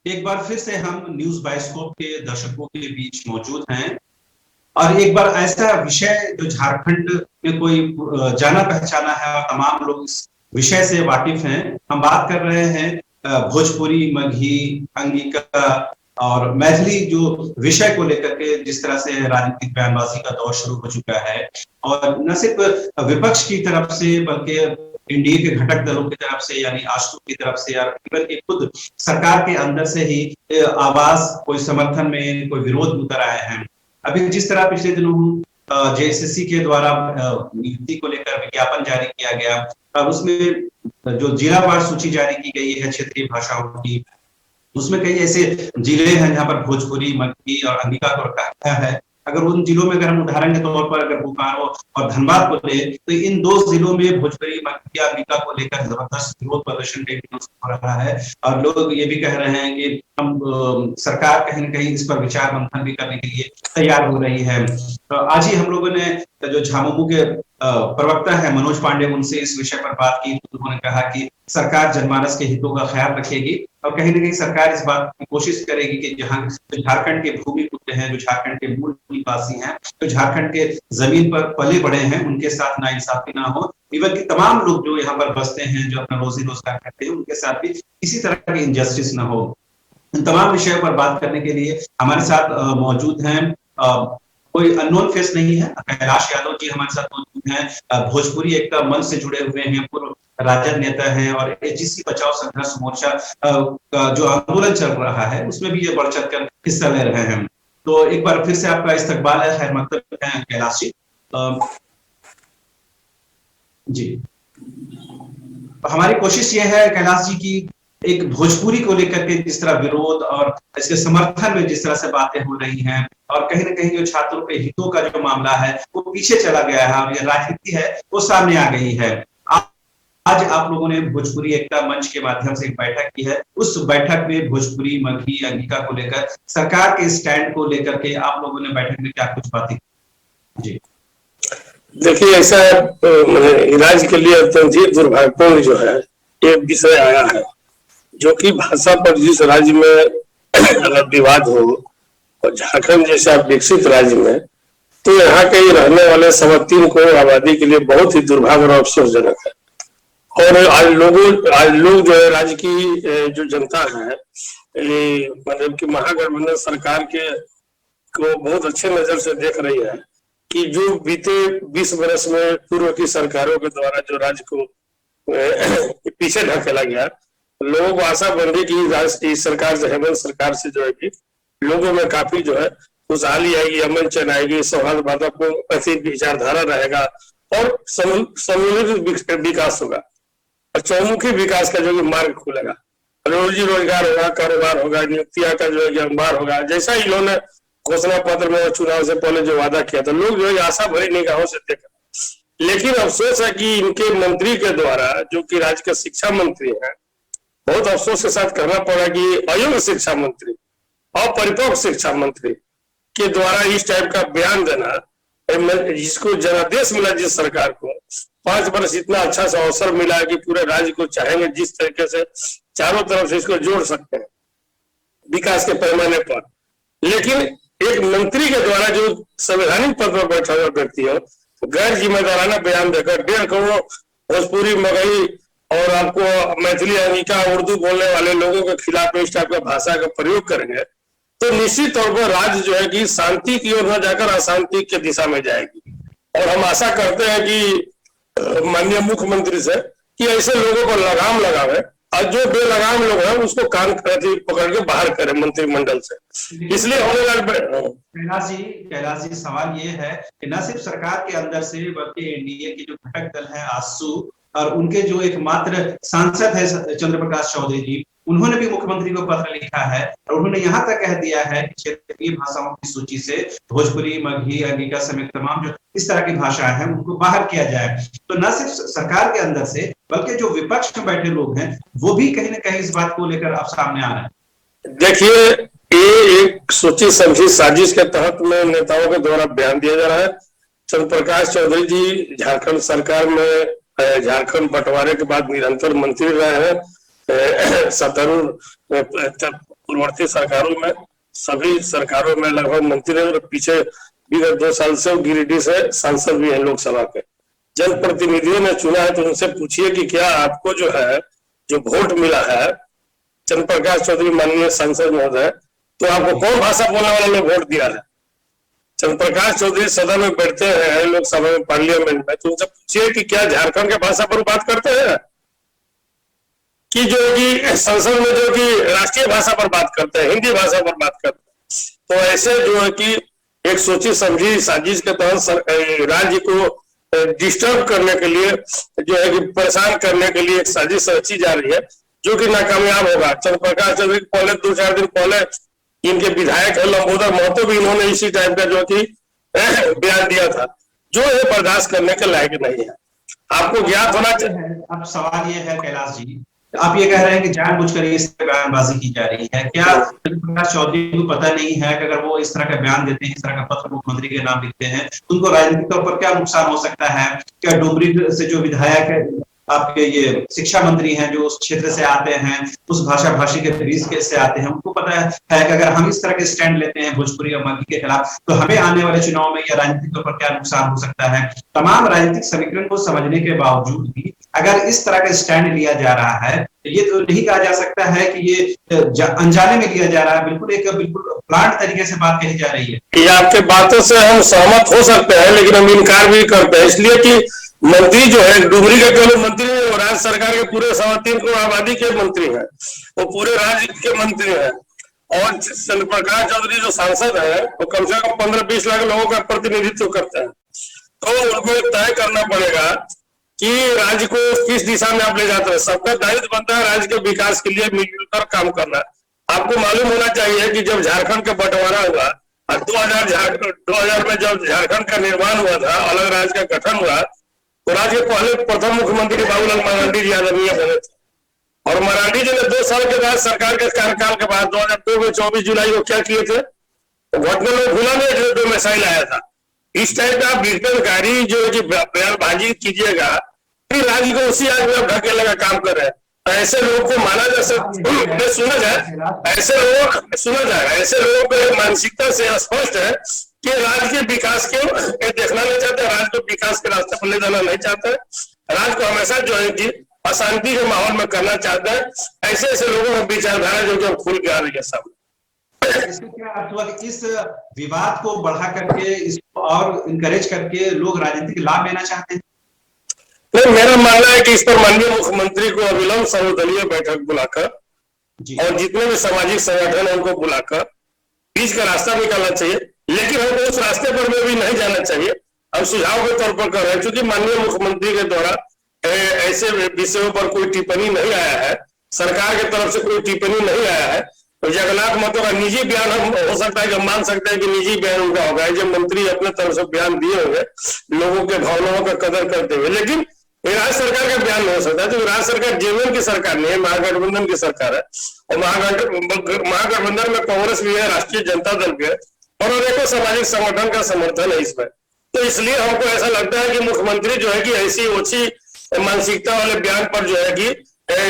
एक बार फिर से हम न्यूज बाइस्कोप के दर्शकों के बीच मौजूद हैं और एक बार ऐसा विषय जो झारखंड में कोई जाना पहचाना है और तमाम लोग इस विषय से वाकिफ हैं। हम बात कर रहे हैं भोजपुरी, मगही, अंगिका और मैथिली जो विषय को लेकर के जिस तरह से राजनीतिक बयानबाजी का दौर शुरू हो चुका है और न सिर्फ विपक्ष की तरफ से बल्कि एनडीए के घटक दलों की तरफ से यानी आजसू की तरफ से या इवन के खुद सरकार के अंदर से ही आवाज कोई समर्थन में कोई विरोध उतर आए हैं। अभी जिस तरह पिछले दिनों जेएसएससी के द्वारा नियुक्ति को लेकर विज्ञापन जारी किया गया और उसमें जो जिलावार सूची जारी की गई है क्षेत्रीय भाषाओं की, उसमें कई ऐसे जिले हैं जहां पर भोजपुरी, मगही और अंगिका को रखा गया है। अगर उन जिलों में अगर हम उदाहरण के तौर पर अगर बोकारो और धनबाद को ले तो इन दो जिलों में भोजपुरी, मगही, अंगिका को लेकर जबरदस्त विरोध प्रदर्शन हो रहा है और लोग ये भी कह रहे हैं कि हम सरकार कहीं न कहीं इस पर विचार मंथन भी करने के लिए तैयार हो रही है। तो आज ही हम लोगों ने जो झामुमो के प्रवक्ता है मनोज पांडे, उनसे इस विषय पर बात की तो उन्होंने कहा कि सरकार जनमानस के हितों का ख्याल रखेगी और कहीं न कहीं सरकार इस बात की कोशिश करेगी कि जहां झारखंड के भूमि पुत्र हैं, जो झारखंड के मूल निवासी हैं, जो झारखंड के जमीन पर पले बड़े हैं, उनके साथ नाइंसाफी ना हो। इवन कि तमाम लोग जो यहाँ पर बसते हैं, जो अपना रोजी रोजगार करते हैं, उनके साथ भी किसी तरह की इनजस्टिस ना हो। इन तमाम विषयों पर बात करने के लिए हमारे साथ मौजूद हैं, कोई अननोन फेस नहीं है, कैलाश यादव जी हमारे साथ मौजूद हैं। भोजपुरी एकता मंच से जुड़े हुए हैं, पूर्व राजद नेता हैं और एचईसी बचाओ संघर्ष मोर्चा का जो आंदोलन चल रहा है उसमें भी ये बढ़ चढ़ कर हिस्सा ले रहे हैं। तो एक बार फिर से आपका इस्तकबाल है, खैर मकदम है कैलाश जी। हमारी कोशिश ये है कैलाश जी की एक भोजपुरी को लेकर के जिस तरह विरोध और इसके समर्थन में जिस तरह से बातें हो रही हैं और कहीं ना कहीं जो छात्रों के हितों का जो मामला है वो पीछे चला गया है और ये राजनीति है वो सामने आ गई है। आज आप लोगों ने भोजपुरी एकता मंच के माध्यम से एक बैठक की है। उस बैठक में भोजपुरी, मगही, अंगिका को लेकर सरकार के स्टैंड को लेकर के आप लोगों ने बैठक में क्या कुछ बातें जी? देखिए, ऐसा राज्य के लिए अत्यंत ही दुर्भाग्यपूर्ण जो है ये विषय आया है, जो कि भाषा पर जिस राज्य में अगर विवाद हो और झारखंड जैसा विकसित राज्य में, तो यहाँ के रहने वाले 3.25 करोड़ आबादी के लिए बहुत ही दुर्भाग्य और अफसोसजनक है। और आज लोग जो है राज्य की जो जनता है मतलब कि महागठबंधन सरकार के को बहुत अच्छे नजर से देख रही है कि जो बीते 20 वर्ष में पूर्व की सरकारों के द्वारा जो राज्य को पीछे ढकेला गया, लोगों को आशा बन रही कि इस सरकार से, हेमंत सरकार से जो है कि लोगों में काफी जो है खुशहाली आएगी, अमन चैन आएगी, सौहार्दपूर्ण विचारधारा रहेगा और सम्मिलित विकास होगा और चौमुखी विकास का जो कि मार्ग खुलेगा, रोजी रोजगार होगा, कारोबार होगा, नियुक्तियां का जो है अंबार होगा, जैसा इन्होंने घोषणा पत्र में चुनाव से पहले जो वादा किया था। लोग जो है आशा भरी निगाहों से देख रहे। लेकिन अफसोस है कि इनके मंत्री के द्वारा, जो कि राज्य के शिक्षा मंत्री हैं, बहुत अफसोस के साथ कहना पड़ा कि अयोग्य शिक्षा मंत्री, अपरिपक्व शिक्षा मंत्री के द्वारा इस टाइप का बयान देना, जिसको जनादेश मिला जिस सरकार को 5 वर्ष इतना अच्छा सा अवसर मिला है कि पूरे राज्य को चाहेंगे जिस तरीके से चारों तरफ से इसको जोड़ सकते हैं विकास के पैमाने पर, लेकिन एक मंत्री के द्वारा जो संवैधानिक पद पर बैठा हुआ व्यक्ति हो गैर जिम्मेदाराना बयान देकर 1.5 करोड़ भोजपुरी, मगही और आपको मैथिली, अंगिका, उर्दू बोलने वाले लोगों के खिलाफ इस टाइप का भाषा का प्रयोग करेंगे तो निश्चित तौर पर राज्य जो है कि शांति की ओर न जाकर अशांति की दिशा में जाएगी। और हम आशा करते हैं कि माननीय मुख्यमंत्री से कि ऐसे लोगों पर लगाम लगावे और जो बेलगाम लोग हैं उसको कान पकड़ के बाहर करे मंत्रिमंडल से। इसलिए कैलाश जी सवाल ये है कि न सिर्फ सरकार के अंदर से बल्कि एनडीए के जो घटक दल है आजसू और उनके जो एकमात्र सांसद है चंद्र प्रकाश चौधरी जी, उन्होंने भी मुख्यमंत्री को पत्र लिखा है और उन्होंने यहाँ तक कह दिया है कि क्षेत्रीय भाषाओं की सूची से भोजपुरी, मगही, अंगिका समेत तमाम जो इस तरह की भाषाएं हैं उनको बाहर किया जाए। तो न सिर्फ सरकार के अंदर से बल्कि जो विपक्ष में बैठे लोग हैं वो भी कहीं ना कहीं इस बात को लेकर अब सामने आ रहे हैं। देखिए, ये एक सोची समझी साजिश के तहत में नेताओं के द्वारा बयान दिया जा रहा है। चंद्र प्रकाश चौधरी जी झारखंड सरकार में झारखंड बंटवारे के बाद निरंतर मंत्री रहे हैं सत्तारूढ़ पूर्ववर्ती सरकारों में, सभी सरकारों में लगभग मंत्री रहे और पीछे विगत 2 साल से गिरिडीह से सांसद भी है लोकसभा के। जनप्रतिनिधियों ने चुना है तो उनसे पूछिए कि क्या आपको जो है जो वोट मिला है चंद्र प्रकाश चौधरी माननीय सांसद महोदय, तो आपको कौन भाषा बोलने वाला लोग वोट दिया है? चंद्र प्रकाश चौधरी सदन में बैठते हैं लोकसभा में, पार्लियामेंट में, तो उनसे पूछिए कि क्या झारखंड के भाषा पर बात करते हैं कि जो कि संसद में जो कि राष्ट्रीय भाषा पर बात करते हैं, हिंदी भाषा पर बात करते हैं। तो ऐसे जो है कि एक सोची समझी साजिश के तहत राज्य को डिस्टर्ब करने के लिए, जो है कि परेशान करने के लिए एक साजिश रची जा रही है, जो कि नाकामयाब होगा। चंद्र प्रकाश चौधरी पहले 2-4 दिन पहले इनके विधायक है लंबोदर महतो भी इन्होंने इसी टाइप का जो कि बयान दिया था, जो ये बर्दाश्त करने के लायक नहीं है। आपको ज्ञात होना चाहिए। अब सवाल ये है कैलाश जी, आप ये कह रहे हैं कि जानबूझकर इस तरह बयानबाजी की जा रही है, क्या प्रकाश चौधरी को पता नहीं है कि अगर वो इस तरह का बयान देते हैं, इस तरह का पत्र मुख्यमंत्री के नाम लिखते हैं, तो उनको राजनीतिक तौर पर क्या नुकसान हो सकता है? क्या डुमरी से जो विधायक है आपके ये शिक्षा मंत्री हैं जो उस क्षेत्र से आते हैं, उस भाषा भाषी के बीच से आते हैं, उनको पता है कि अगर हम इस तरह के स्टैंड लेते हैं भोजपुरी और मगही के खिलाफ तो हमें आने वाले चुनाव में या राजनीतिक तौर पर क्या नुकसान हो सकता है? तमाम राजनीतिक समीकरण को समझने के बावजूद भी अगर इस तरह का स्टैंड लिया जा रहा है तो ये तो नहीं कहा जा सकता है कि ये अनजाने में लिया जा रहा है, बिल्कुल प्लांट तरीके से बात कही जा रही है। ये आपके बातों से हम सहमत हो सकते हैं, लेकिन हम इनकार भी करते हैं, इसलिए कि मंत्री जो है डुमरी के केवल मंत्री है, वो राज्य सरकार के पूरे 3.25 करोड़ आबादी के मंत्री हैं, वो पूरे राज्य के मंत्री हैं। और चंद्र प्रकाश चौधरी जो सांसद है वो कम से कम 15-20 लाख लोगों का प्रतिनिधित्व करते हैं। तो उनको तय करना पड़ेगा कि राज्य को किस दिशा में आप ले जाते हैं। सबका दायित्व बनता है राज्य के विकास के लिए मिलकर काम करना। आपको मालूम होना चाहिए कि जब झारखंड का बंटवारा हुआ और 2000 में जब झारखंड का निर्माण हुआ था, अलग राज्य का गठन हुआ, तो राज्य के पहले प्रथम मुख्यमंत्री बाबूलाल मरांडी जी आदरणीय बने थे। और मरांडी जी ने 2 साल के बाद सरकार के कार्यकाल के बाद 2002 में 24 जुलाई को क्या किए थे, तो घटना लोग भूला नहीं, 2 मिसाइल आया था। इस टाइप का विघटनकारी जो है कि बयानबाजी कीजिएगा, फिर राज्य को उसी आग में ढकेलने का काम कर रहे हैं। ऐसे लोगों को माना जा सकता सुना जाए, ऐसे लोगों को मानसिकता से स्पष्ट है कि राज्य के विकास को देखना नहीं चाहते, राज्य को विकास के रास्ते पर ले जाना नहीं चाहते, राज्य को हमेशा जो है कि अशांति के माहौल में करना चाहता है। ऐसे लोगों का विचारधारा जो कि खुल के आ रही है सब। इसमें क्या अर्थ हुआ कि इस विवाद को बढ़ा करके, इसको और इनकरेज करके लोग राजनीतिक लाभ लेना चाहते हैं? नहीं, मेरा मानना है कि इस पर माननीय मुख्यमंत्री को अविलंब सर्वदलीय बैठक बुलाकर और जितने भी सामाजिक संगठन है उनको बुलाकर बीच का रास्ता निकालना चाहिए। लेकिन हमको उस रास्ते पर भी नहीं जाना चाहिए। हम सुझाव के तौर पर कर रहे हैं, क्योंकि माननीय मुख्यमंत्री के द्वारा ऐसे विषयों पर कोई टिप्पणी नहीं आया है, सरकार की तरफ से कोई टिप्पणी नहीं आया है। तो जगन्नाथ महतो का निजी बयान हम हो सकता है कि मान सकते हैं कि निजी बयान उनका होगा, जब मंत्री अपने तरफ से बयान दिए होंगे लोगों के भावनाओं का कदर करते हुए, लेकिन ये राज्य सरकार का बयान नहीं हो सकता, क्योंकि राज्य सरकार जेएमएम की सरकार नहीं है, महागठबंधन की सरकार है। और महागठबंधन में कांग्रेस भी है, राष्ट्रीय जनता दल भी है, और अनेकों सामाजिक संगठन का समर्थन है इसमें। तो इसलिए हमको ऐसा लगता है कि मुख्यमंत्री जो है कि ऐसी ओछी मानसिकता वाले बयान पर जो है कि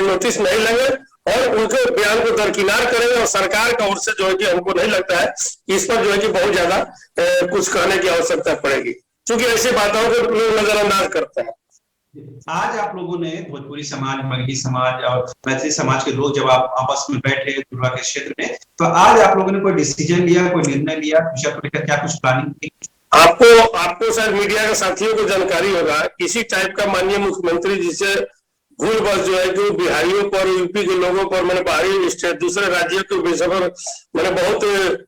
नोटिस नहीं लेंगे और उनके बयान को दरकिनार करेंगे। और सरकार का ओर से जो है कि हमको नहीं लगता है कि इस पर जो है कि बहुत ज्यादा कुछ कहने की आवश्यकता पड़ेगी, क्योंकि ऐसी बातों को लोग नजरअंदाज करते हैं। आज आप लोगों ने भोजपुरी समाज, मगही समाज और मैथिली समाज के लोग जब आप आपस में बैठे दुर्गा के क्षेत्र में, तो आज आप लोगों ने कोई डिसीजन लिया, कोई निर्णय लिया, विषय को लेकर क्या कुछ प्लानिंग की? आपको शायद मीडिया के साथियों को जानकारी होगा, किसी टाइप का माननीय मुख्यमंत्री जिसे भूल बस जो है कि बिहारियों पर, यूपी के लोगों पर, मैंने बाहरी स्टेट दूसरे राज्यों के विषय पर मैंने बहुत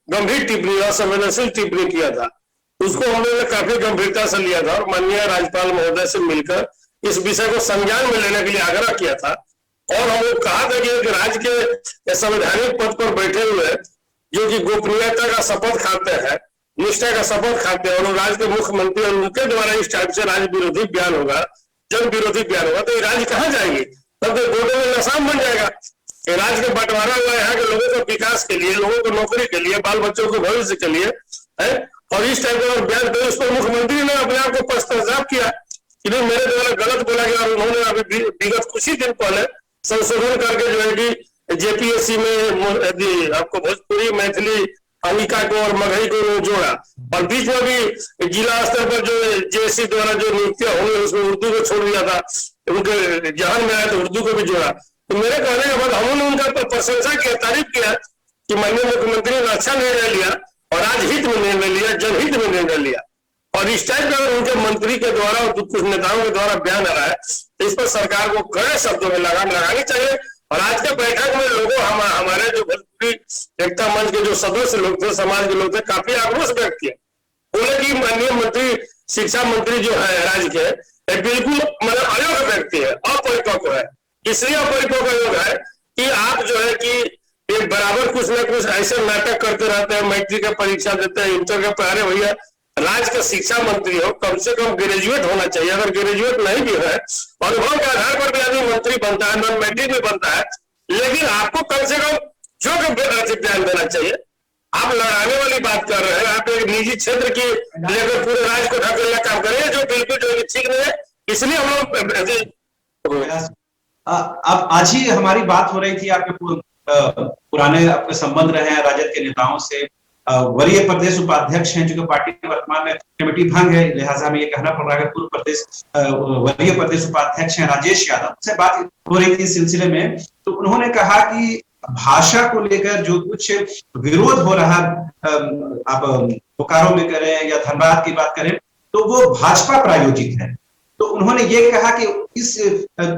गंभीर टिप्पणी, असंवेदनशील टिप्पणी किया था। उसको हम लोगों ने काफी गंभीरता से लिया था और माननीय राज्यपाल महोदय से मिलकर इस विषय को संज्ञान में लेने के लिए आग्रह किया था। और हम लोग कहा था कि राज्य के संवैधानिक पद पर बैठे हुए जो कि गोपनीयता का शपथ खाते हैं, निष्ठा का शपथ खाते हैं, और राज्य के मुख्यमंत्री और उनके द्वारा इस टाइप से राज्य विरोधी बयान होगा, जन विरोधी बयान होगा, तो ये राज्य कहाँ जाएगी? तब तो गोडे में नशाम बन जाएगा। ये राज्य का बंटवारा हुआ यहाँ के लोगों के विकास के लिए, लोगों को नौकरी के लिए, बाल बच्चों को भविष्य के लिए है। और इस टाइप का बयान कर उस पर मुख्यमंत्री ने अपने आप को पश्चाताप किया कि नहीं, मेरे द्वारा गलत बोला गया। और उन्होंने अभी विगत कुछ ही दिन पहले संशोधन करके जो है कि जेपीएससी में यदि आपको भोजपुरी, मैथिली, अंगिका को और मगही को जोड़ा, और बीच में भी जिला स्तर पर जो जेएससी द्वारा जो नियुक्तियां होंगी उसमें उर्दू को छोड़ दिया था, उनके जहन में आया तो उर्दू को भी जोड़ा। तो मेरे कहने के बाद हमने उनका प्रशंसा किया, तारीफ किया कि माननीय मुख्यमंत्री ने अच्छा निर्णय लिया और राजहित में निर्णय लिया, जनहित में निर्णय लिया। और इस टाइप का अगर उनके मंत्री के द्वारा और कुछ नेताओं के द्वारा बयान आ रहा है तो इस पर सरकार को कड़े शब्दों में लगाम लगानी चाहिए। और आज के बैठक में लोगों हमारे जो भोजपुरी एकता मंच के जो सदस्य लोग थे, समाज के लोग थे, काफी आक्रोश व्यक्त किया। बोले कि माननीय मंत्री, शिक्षा मंत्री जो है राज्य के, बिल्कुल मतलब अयोग्य व्यक्ति है, अपरिपक्व है। इसलिए अपरिपक्व योग है कि आप जो है कि एक बराबर कुछ ना कुछ ऐसे नाटक करते रहते हैं, मैट्रिक का परीक्षा देते हैं, इंटर का पढ़े। भैया राज्य का शिक्षा मंत्री हो, कम से कम ग्रेजुएट होना चाहिए। अगर ग्रेजुएट नहीं भी है, अनुभव के आधार पर भी आदमी मंत्री बनता है, नॉन मैट्रिक भी बनता है, लेकिन आपको कम से कम जो ध्यान देना चाहिए। आप लड़ाने वाली बात कर रहे हैं, आप एक निजी क्षेत्र की लेकर पूरे राज्य को ढकेलने का काम करेंगे, जो बिल्कुल जो ठीक नहीं है। इसलिए हम लोग अब आज ही हमारी बात हो रही थी, आपके पुराने आपके संबंध रहे हैं राजद के नेताओं से। वरीय प्रदेश उपाध्यक्ष हैं, जो पार्टी के वर्तमान में कमेटी भंग है, लिहाजा में ये कहना पड़ रहा है। पूर्व प्रदेश वरीय प्रदेश उपाध्यक्ष हैं राजेश यादव से बात हो रही थी इस सिलसिले में, तो उन्होंने कहा कि भाषा को लेकर जो कुछ विरोध हो रहा, आप बोकारो में करें या धनबाद की बात करें, तो वो भाजपा प्रायोजित है। तो उन्होंने ये कहा कि इस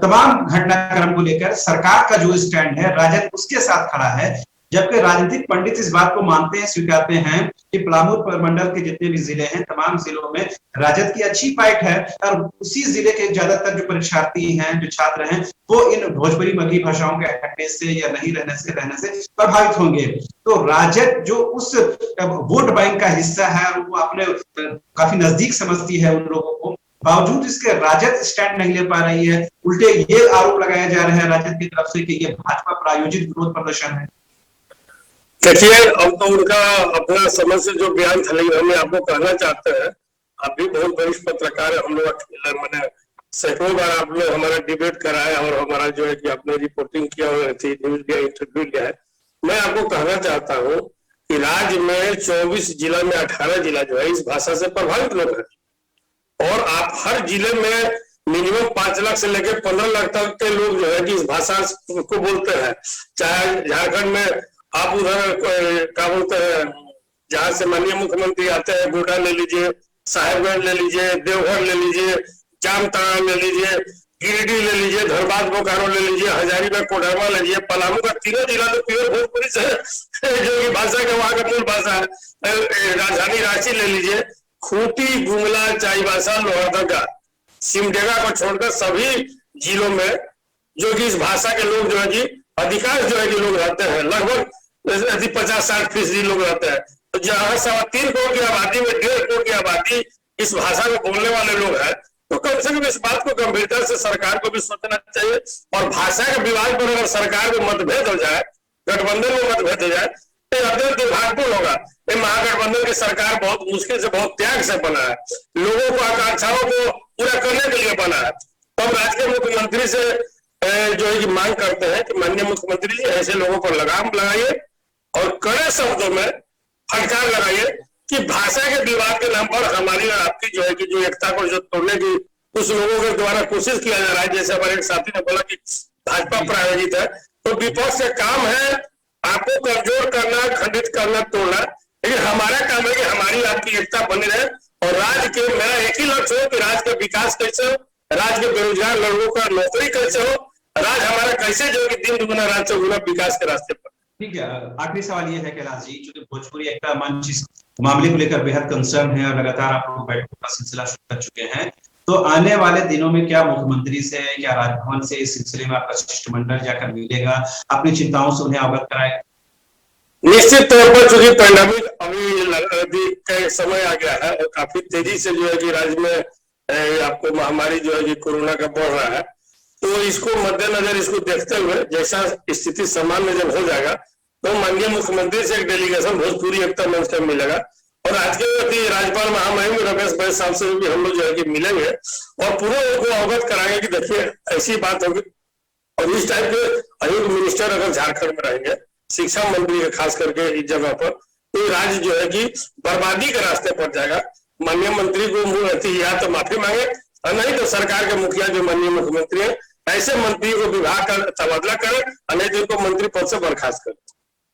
तमाम घटनाक्रम को लेकर सरकार का जो स्टैंड है, राजद उसके साथ खड़ा है, जबकि राजनीतिक पंडित इस बात को मानते हैं, स्वीकारते हैं कि पलामू प्रमंडल के जितने भी जिले हैं, तमाम जिलों में राजद की अच्छी फाइट है और उसी जिले के ज्यादातर जो परीक्षार्थी हैं, जो छात्र हैं, वो इन भोजपुरी मगही भाषाओं के हटने से या नहीं रहने से प्रभावित होंगे। तो राजद जो उस वोट बैंक का हिस्सा है, वो अपने काफी नजदीक समझती है उन लोगों को, बावजूद इसके राजद स्टैंड नहीं ले पा रही है। उल्टे ये आरोप लगाया जा रहा है राजद की तरफ से कि ये भाजपा प्रायोजित विरोध प्रदर्शन है। देखिए, अब तो उनका अपना समझ से जो बयान था, लेकिन हम आपको कहना चाहते हैं, आप भी बहुत वरिष्ठ पत्रकार है, हम लोग मैंने सैकड़ों बार आप लोग हमारा डिबेट कराया और हमारा जो है कि आपने रिपोर्टिंग किया हुआ थी, न्यूज लिया, इंटरव्यू लिया है। मैं आपको कहना चाहता हूँ कि राज्य में 24 जिला में 18 जिला जो है इस भाषा से प्रभावित लोग हैं, और आप हर जिले में मिनिमम 5 लाख से लेकर 15 लाख तक के लोग जो है कि इस भाषा को बोलते हैं। चाहे झारखंड में आप उधर क्या बोलते हैं, जहां से माननीय मुख्यमंत्री आते हैं, गोड्डा ले लीजिए, साहेबगंज ले लीजिए, देवघर ले लीजिए, जामताड़ा ले लीजिए, गिरिडीह ले लीजिए, धनबाद बोकारो ले लीजिए, हजारीबाग कोडरमा ले लीजिए, पलामू का तीनों जिला तो प्योर भोजपुरी से जो कि भाषा के वहां का मूल भाषा है। राजधानी रांची ले लीजिए, खूंटी, गुमला, चाईबासा, लोहरदगा, सिमडेगा को छोड़कर सभी जिलों में जो कि इस भाषा के लोग जो है कि अधिकांश जो है कि लोग रहते हैं, लगभग 50-60% लोग रहते हैं। तो जहां 3.25 करोड़ की आबादी में 1.5 करोड़ की आबादी इस भाषा को बोलने वाले लोग हैं, तो कम से कम इस बात को गंभीरता से सरकार को भी सोचना चाहिए। और भाषा के विवाद पर अगर सरकार में मतभेद हो जाए, गठबंधन में मतभेद हो जाए, तो अत्यंत दुर्भाग्यपूर्ण होगा। ये महागठबंधन की सरकार बहुत मुश्किल से, बहुत त्याग से बना है, लोगों को आकांक्षाओं को पूरा करने के लिए बना है। तो हम राज्य के मुख्यमंत्री से जो है कि मांग करते हैं कि माननीय मुख्यमंत्री जी ऐसे लोगों पर लगाम लगाइए और कड़े शब्दों में फटकार लगाइए कि भाषा के विवाद के नाम पर हमारी और आपकी जो है कि जो एकता को जो तोड़ने की कुछ लोगों के द्वारा कोशिश किया जा रहा है। जैसे हमारे एक साथी ने बोला कि भाजपा प्रायोजित है, तो विपक्ष का काम है आपको कमजोर करना, खंडित करना, तोड़ना, लेकिन हमारा काम है कि हमारी आपकी एकता बनी रहे। और राज्य के मेरा एक ही लक्ष्य हो कि राज्य का विकास कैसे हो, राज्य के बेरोजगार लोगों का नौकरी कैसे हो, राज्य हमारा कैसे जो कि दिन दुगुना रात चौगुना विकास के रास्ते पर। ठीक है, आखिरी सवाल ये है कैलाश जी, क्योंकि भोजपुरी एकता मंच इस मामले को लेकर बेहद कंसर्न है और लगातार आप लोग बैठकों का सिलसिला शुरू कर चुके हैं, तो आने वाले दिनों में क्या मुख्यमंत्री से या राजभवन से इस सिलसिले में आपका शिष्टमंडल जाकर मिलेगा, अपनी चिंताओं से उन्हें अवगत कराएगा? निश्चित तौर पर चूंकि पैंडेमिक अभी समय आ गया है और काफी तेजी से जो है कि राज्य में आपको महामारी जो है कि कोरोना का बढ़ रहा है, तो इसको मद्देनजर, इसको देखते हुए जैसा स्थिति सामान्य जब हो जाएगा तो माननीय मुख्यमंत्री से एक डेलीगेशन भोजपुरी एकता मंच का मिलेगा। और आज के राज्यपाल महामहिम रमेश बैस साहब से भी हम लोग जो है कि मिलेंगे और पूरा उनको अवगत कराएंगे कि देखिए ऐसी बात होगी। और इस टाइप के अनेक मिनिस्टर अगर झारखंड में रहेंगे, शिक्षा मंत्री के खास करके इस जगह पर, तो राज्य जो है कि बर्बादी के रास्ते पर जाएगा। माननीय मंत्री को या तो माफी मांगे और नहीं तो सरकार के मुखिया जो माननीय मुख्यमंत्री है, ऐसे मंत्री को विभाग का तबादला करें और नहीं तो इनको मंत्री पद से बर्खास्त करें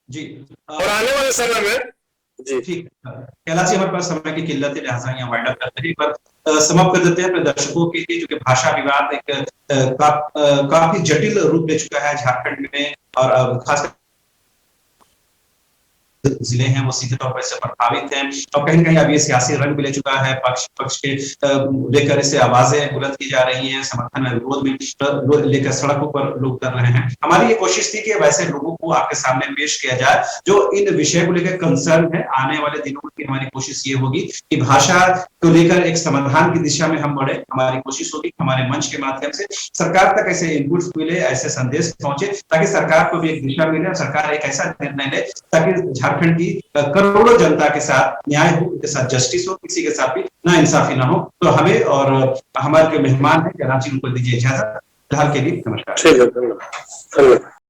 जी। और आने वाले समय में जी ठीक कैलाश जी, हमारे पास समय की किल्लत है, लिहाजा यहाँ वाइंड अप करते हैं, पर समाप्त कर देते हैं अपने दर्शकों के लिए, जो कि भाषा विवाद एक काफी जटिल रूप ले चुका है झारखंड में, और खास जिले हैं वो सीधे तौर पर इससे प्रभावित हैं, और कहीं ना कहीं अब ये सियासी रंग भी ले चुका है। पक्ष के लेकर इसे आवाजें बुलंद की जा रही हैं, समर्थन में विरोध में लेकर सड़कों पर लोग कर रहे हैं। हमारी ये कोशिश थी कि वैसे लोगों को आपके सामने पेश किया जाए जो इन विषय को लेकर कंसर्न है। आने वाले दिनों की हमारी कोशिश ये होगी कि भाषा को लेकर एक समाधान की दिशा में हम बढ़े। हमारी कोशिश होगी हमारे मंच के माध्यम से सरकार तक ऐसे इनपुट्स मिले, ऐसे संदेश पहुंचे, ताकि सरकार को भी एक दिशा मिले, सरकार एक ऐसा निर्णय ले ताकि झारखंड की करोड़ों जनता के साथ न्याय हो, उनके साथ जस्टिस हो, किसी के साथ भी ना इंसाफी ना हो। तो हमें और हमारे जो मेहमान है कैलाश जी, उनको दीजिए इजाजत। फिलहाल के लिए नमस्कार। ठीक है, धन्यवाद।